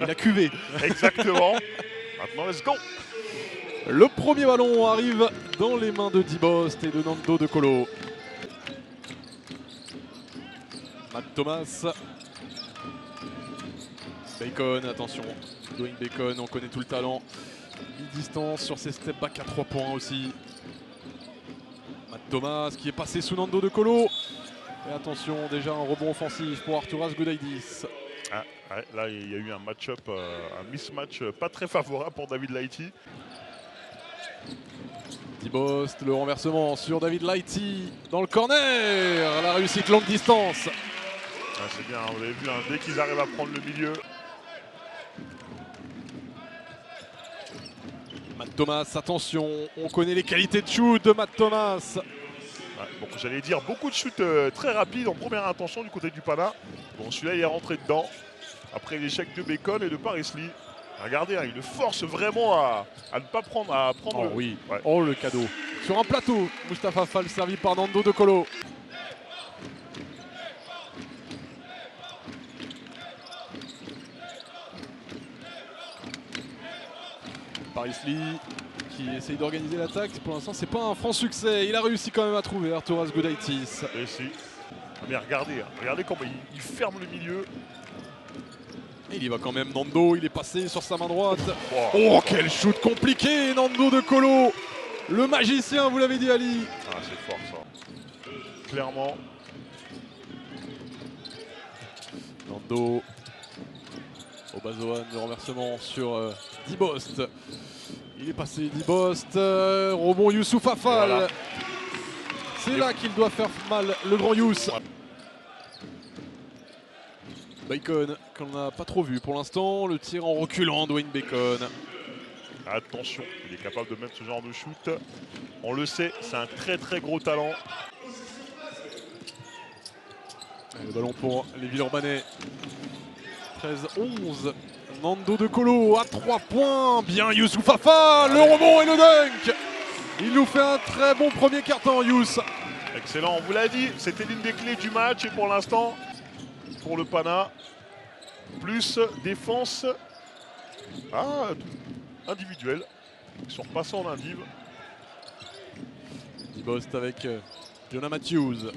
Il a cuvé. Exactement. Maintenant, let's go. Le premier ballon arrive dans les mains de Dibost et de Nando De Colo. Matt Thomas. Bacon, attention. Dwayne Bacon, on connaît tout le talent. Mi-distance sur ses step back à 3 points aussi. Matt Thomas qui est passé sous Nando De Colo. Et attention, déjà un rebond offensif pour Arturas Gudaitis. Ah, ouais, là, il y a eu un match-up, un mismatch pas très favorable pour David Lighty. Dibost, le renversement sur David Lighty dans le corner. La réussite longue distance. Ah, c'est bien, vous avez vu, hein, dès qu'ils arrivent à prendre le milieu. Matt Thomas, attention, on connaît les qualités de shoot de Matt Thomas. Ouais, bon, j'allais dire beaucoup de shoots très rapides en première intention du côté du Pana. Bon, celui-là, il est rentré dedans. Après l'échec de Bacon et de Paris Lee. Regardez, hein, il le force vraiment à ne pas prendre. Oh le... oui, Ouais. oh le cadeau. Sur un plateau, Mustapha Fall servi par Nando De Colo. Paris Lee qui essaye d'organiser l'attaque. Pour l'instant, c'est pas un franc succès. Il a réussi quand même à trouver Arturas Gudaitis. Et si. Mais regardez, hein, regardez comment il ferme le milieu. Il y va quand même, Nando, il est passé sur sa main droite. Wow. Oh, quel shoot compliqué, Nando De Colo. Le magicien, vous l'avez dit, Ali. Ah, c'est fort ça. Clairement. Nando. Obazoan, le renversement sur Dibost. Il est passé, Dibost. Rebond Youssouf Afal. Voilà. C'est là qu'il doit faire mal, le grand Youss. Bacon, qu'on n'a pas trop vu pour l'instant. Le tir en reculant, Dwayne Bacon. Attention, il est capable de mettre ce genre de shoot. On le sait, c'est un très très gros talent. Le ballon pour les Villeurbanais. 13-11. Nando De Colo à 3 points. Bien Youssouf Afal. Le rebond et le dunk. Il nous fait un très bon premier carton, Youss. Excellent, on vous l'a dit, c'était l'une des clés du match et pour l'instant, pour le Pana, plus défense individuelle. Ils sont repassés en indiv. Dibost avec Jonah Matthews.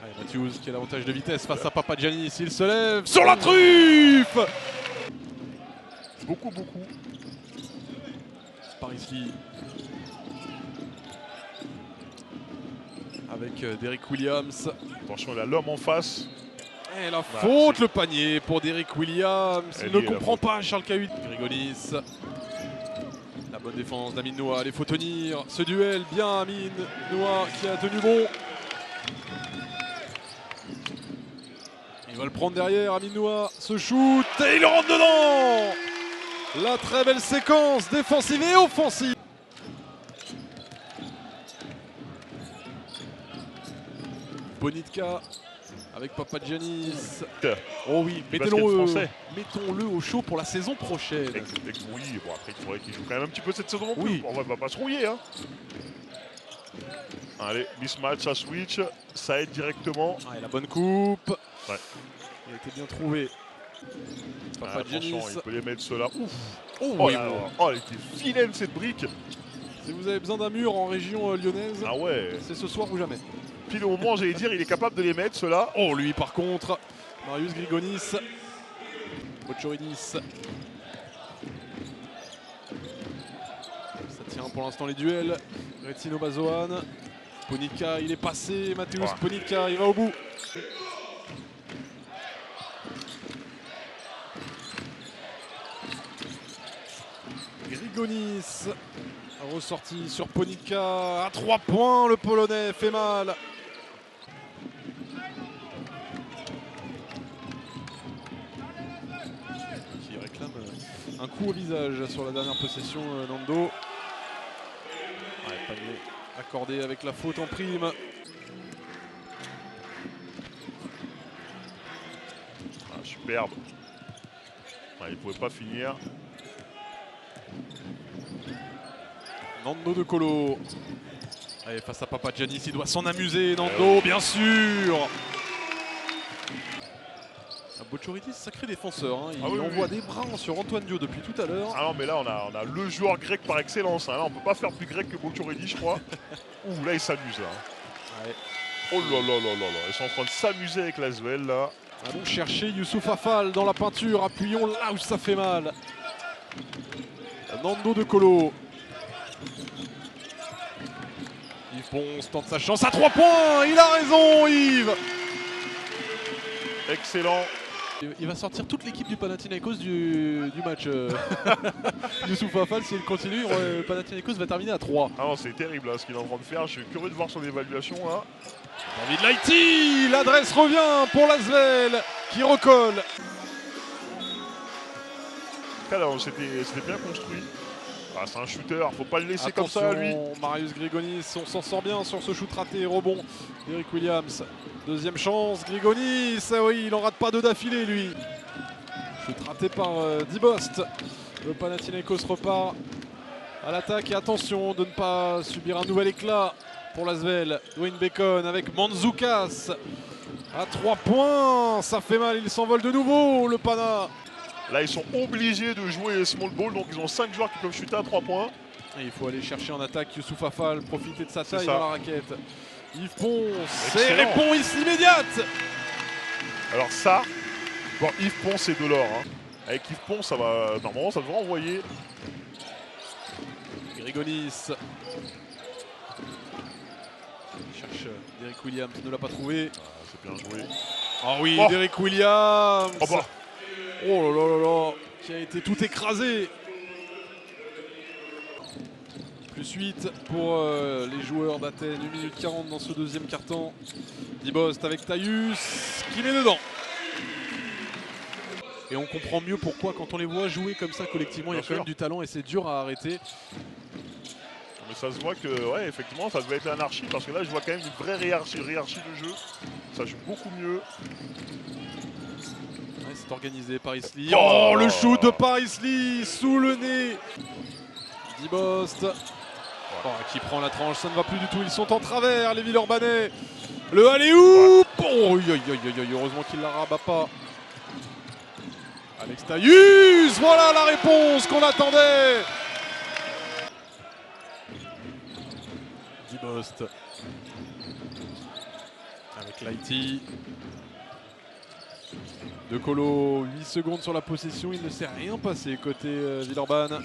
Allez, Matthews qui a l'avantage de vitesse face à Papagiannis. Il se lève sur la truffe. Beaucoup. Paris Lee. Avec Derrick Williams. Attention, il a l'homme en face. Et la faute, le panier pour Derrick Williams. Il ne liée, la comprend faute. pas Charles Cahutt. Grigonis. La bonne défense d'Amin Noah. Il faut tenir ce duel. Bien Amin Noah qui a tenu bon. Il va le prendre derrière, Amin Noah. Ce shoot et il rentre dedans. La très belle séquence défensive et offensive. Bonitka avec Papagiannis. Oh oui, mettons-le au chaud pour la saison prochaine. Oui, bon après il faudrait qu'il joue quand même un petit peu cette saison non plus. Oui. On va pas se rouiller. Hein. Allez, mismatch, ça switch, ça aide directement. Ah, et la bonne coupe. Ouais. Il a été bien trouvé. Attention, il peut les mettre ceux-là. Ouf. Oh, Oh, oui, là, oui. oh, elle était vilaine cette brique. Si vous avez besoin d'un mur en région lyonnaise, Ah ouais. c'est ce soir ou jamais. Pile au moment, j'allais dire, il est capable de les mettre ceux-là. Oh, lui par contre, Marius Grigonis. Bochoridis. Ça tient pour l'instant les duels. Retino Bazoan. Ponika, il est passé. Mateusz Ouais. Ponika, il va au bout. Grigonis. Ressorti sur Ponika. À 3 points, le Polonais fait mal. Qui réclame un coup au visage sur la dernière possession, Nando. Ouais, panier accordé avec la faute en prime. Ah, superbe. Ah, il ne pouvait pas finir. Nando De Colo. Allez, face à Papagiannis, il doit s'en amuser, Nando, bien sûr. Boccioriti, sacré défenseur. Hein. Il Ah oui, envoie oui. des brins sur Antoine Dio depuis tout à l'heure. Ah non, mais là, on a le joueur grec par excellence. Hein. Là, on peut pas faire plus grec que Boccioriti, je crois. Ouh, là, il s'amuse. Là. Ouais. Oh là là là là là. Ils sont en train de s'amuser avec l'Asvel, là. Allons chercher Youssouf Afal dans la peinture. Appuyons là où ça fait mal. Nando De Colo. Yves Ponce tente sa chance à 3 points. Il a raison, Yves. Excellent. Il va sortir toute l'équipe du Panathinaikos du match. Youssouf Afal, s'il continue, le Panathinaikos va terminer à 3. Ah non, c'est terrible là, ce qu'il est en train de faire. Je suis curieux de voir son évaluation là. David Lighty, l'adresse revient pour l'Asvel qui recolle. Alors, c'était bien construit. Ah, c'est un shooter, faut pas le laisser comme ça lui. Marius Grigonis, on s'en sort bien sur ce shoot raté, rebond d'Eric Williams. Deuxième chance, Grigonis, ah oui, il en rate pas deux d'affilée lui. Shoot raté par Dibost. Le Panathinaikos repart à l'attaque et attention de ne pas subir un nouvel éclat pour l'Asvel. Dwayne Bacon avec Manzoukas à 3 points, ça fait mal, il s'envole de nouveau le Pana. Là, ils sont obligés de jouer small ball, donc ils ont 5 joueurs qui peuvent shooter à 3 points. Et il faut aller chercher en attaque Youssouf Afal, profiter de sa taille ça. dans la raquette. Yves Ponce, et Excellent. réponse immédiate. Alors ça, bon, Yves Ponce c'est de l'or. Hein. Avec Yves Ponce, ça va, normalement, ça devrait envoyer. Grigonis. Il cherche Derrick Williams, ne l'a pas trouvé. Ah, c'est bien joué. Ah oui, Oh. Derrick Williams. Oh bah. Oh là là là là, qui a été tout écrasé. Plus 8 pour les joueurs d'Athènes, 1 minute 40 dans ce deuxième quart-temps. Dibost avec Taïus qui met dedans. Et on comprend mieux pourquoi quand on les voit jouer comme ça collectivement, il y a Bien quand sûr. même du talent et c'est dur à arrêter. Mais ça se voit que, ouais, effectivement, ça devait être l'anarchie parce que là, je vois quand même une vraie hiérarchie de jeu. Ça joue beaucoup mieux. Ouais, c'est organisé par Isli. Oh, Oh, le shoot de Paris Lee sous le nez. Dibost. Oh, qui prend la tranche, ça ne va plus du tout. Ils sont en travers, les Villeurbanais. Le alley-oop. Oh, heureusement qu'il ne la rabat pas. Alex Taïus, voilà la réponse qu'on attendait. Dibost. Avec Lighty. De Colo, 8 secondes sur la possession, il ne s'est rien passé côté Villeurbanne.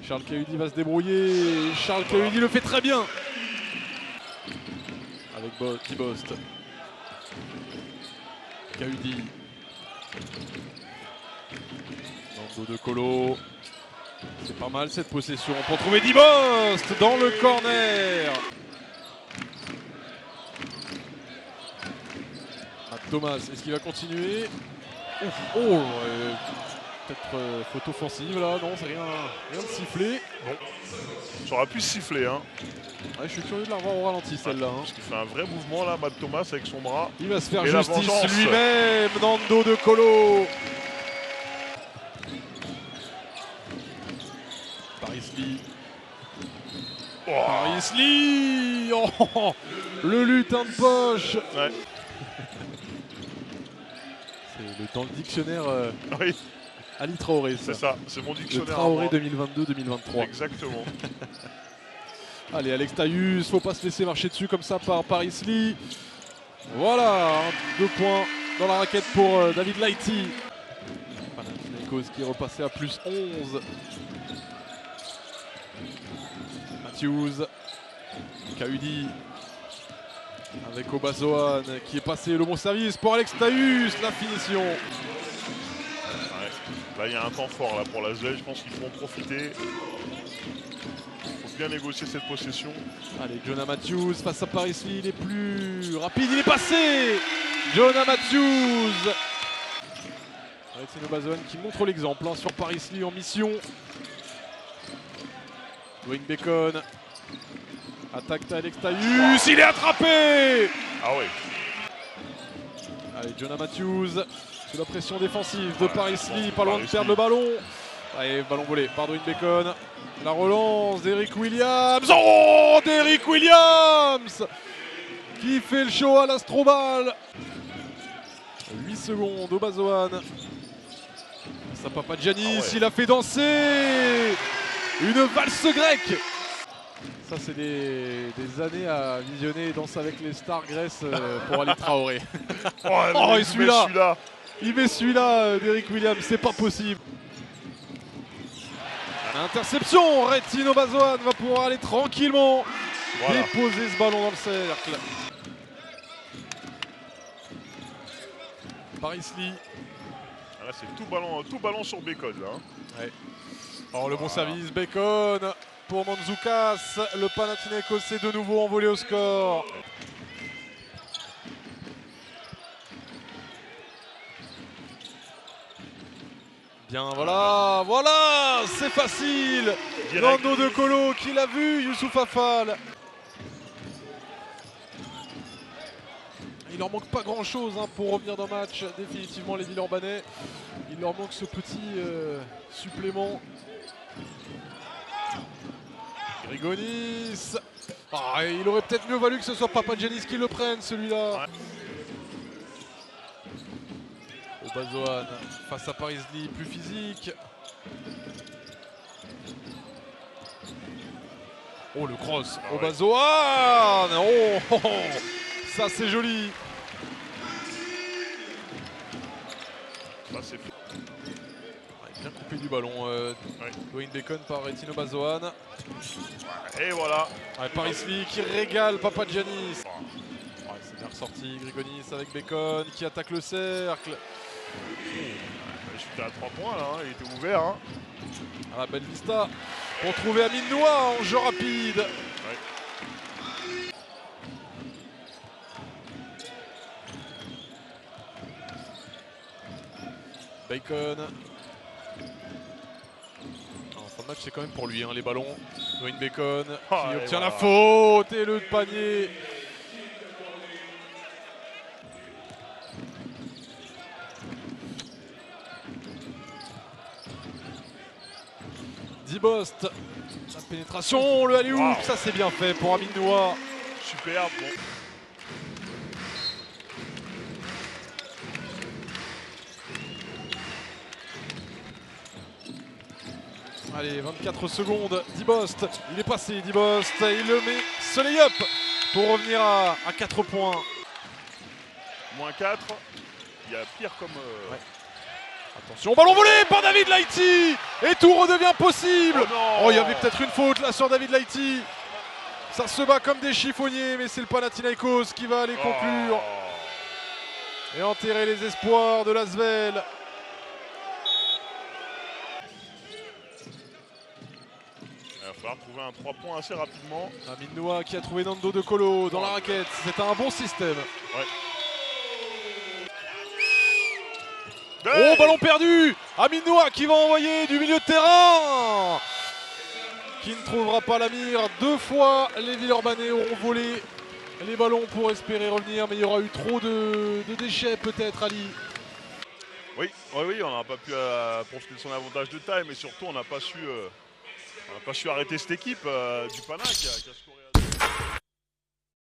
Charles Cahudi va se débrouiller, Charles Cahudi le fait très bien. Avec Dibost. Cahudi. Nando De Colo. C'est pas mal cette possession pour trouver Dibost dans le corner. Thomas, est-ce qu'il va continuer? Ouf, oh, peut-être faute offensive là, non, c'est rien de sifflé. Bon, ça aurait pu siffler. Hein. Ouais, je suis curieux de la revoir au ralenti celle-là. Hein. Parce qu'il fait un vrai mouvement là, Matt Thomas avec son bras. Il va se faire Et la justice vengeance. lui-même, Nando De Colo. Paris Lee. Oh. Paris Lee. Oh, le lutin de poche. Ouais. C'est dans le dictionnaire Oui, Ali Traoré. c'est ça, c'est mon Le dictionnaire. à Traoré moi. 2022-2023. Exactement. Allez, Alex Taïus, faut pas se laisser marcher dessus comme ça par Paris Lee. Voilà, 2 points dans la raquette pour David Lighty. Panathinaikos qui est repassé à plus 11. Matthews, Cahudi avec Obazoan qui est passé le bon service pour Alex Taïus, la finition. Ouais. Là, il y a un temps fort là, pour la l'Asvel, je pense qu'il faut en profiter. Il faut bien négocier cette possession. Allez, Jonah Matthews face à Paris Lee, il est plus rapide, il est passé. Jonah Matthews. Alexis Obazoan qui montre l'exemple hein, sur Paris Lee en mission. Dwayne Bacon. Attaque Alex Taïus, il est attrapé. Ah oui. Allez, Jonah Matthews, sous la pression défensive de Paris Lee, pas loin de Paris perdre Lee. le ballon. Allez, ballon volé par Dwayne Bacon. La relance d'Eric Williams. Oh, d'Eric Williams qui fait le show à l'Astrobal. 8 secondes, Obasohan. Ça Papagiannis, Ah ouais. il a fait danser une valse grecque. Ça c'est des années à visionner Danse avec les stars Grèce pour Ali Traoré. Oh, et celui-là. Il met celui-là d'Eric Williams, c'est pas possible. Interception, Retine Obasohan va pouvoir aller tranquillement déposer ce ballon dans le cercle. Paris Lee. Là, c'est tout ballon sur Bacon. Là, hein. Ouais. Alors le bon service, Bacon pour Mandzukic. Le Panathinaikos s'est de nouveau envolé au score. Bien, voilà, c'est facile. Nando De Colo qui l'a vu, Youssouf Afal. Il leur manque pas grand chose pour revenir dans le match, définitivement les Villeurbanais. Il leur manque ce petit supplément. Grigonis. Il aurait peut-être mieux valu que ce soit Papagiannis qui le prenne celui-là. Ouais. Obasohan face à Paris Lee, plus physique. Oh le cross, Obasohan. Oh, ça c'est joli. Ça c'est bien coupé du ballon. Dwayne Bacon par Retine Obasohan. Et voilà. Paris Lee qui régale Papagiannis. C'est bien ressorti, Grigonis avec Bacon qui attaque le cercle. Il chutait à 3 points là, il était ouvert. Hein. À la belle vista pour trouver Amin Noah en jeu rapide. Ouais. Bacon. En fin de match c'est quand même pour lui les ballons. Dwayne Bacon qui obtient la faute et le panier. Dibost, la pénétration, le alley-oop, ça c'est bien fait pour Amin Noah. Superbe, bon. Allez, 24 secondes, Dibost, il est passé, Dibost, il le met, ce lay-up pour revenir à 4 points. Moins 4, il y a pire comme... Ouais. Attention, ballon volé par David Lighty et tout redevient possible. Oh, il y avait peut-être une faute là sur David Lighty. Ça se bat comme des chiffonniers, mais c'est le Panathinaikos qui va aller conclure et enterrer les espoirs de l'Asvel. Il va falloir trouver un 3 points assez rapidement. Amin Noah qui a trouvé Nando De Colo dans la raquette. C'est un bon système. Ouais. Oh, ballon perdu. Amin Noah qui va envoyer du milieu de terrain. Qui ne trouvera pas la mire. 2 fois, les Villeurbanais auront volé les ballons pour espérer revenir. Mais il y aura eu trop de déchets peut-être, Ali. Oui, on n'a pas pu profiter de son avantage de taille, mais surtout on n'a pas su arrêter cette équipe du Pana qui a scoré à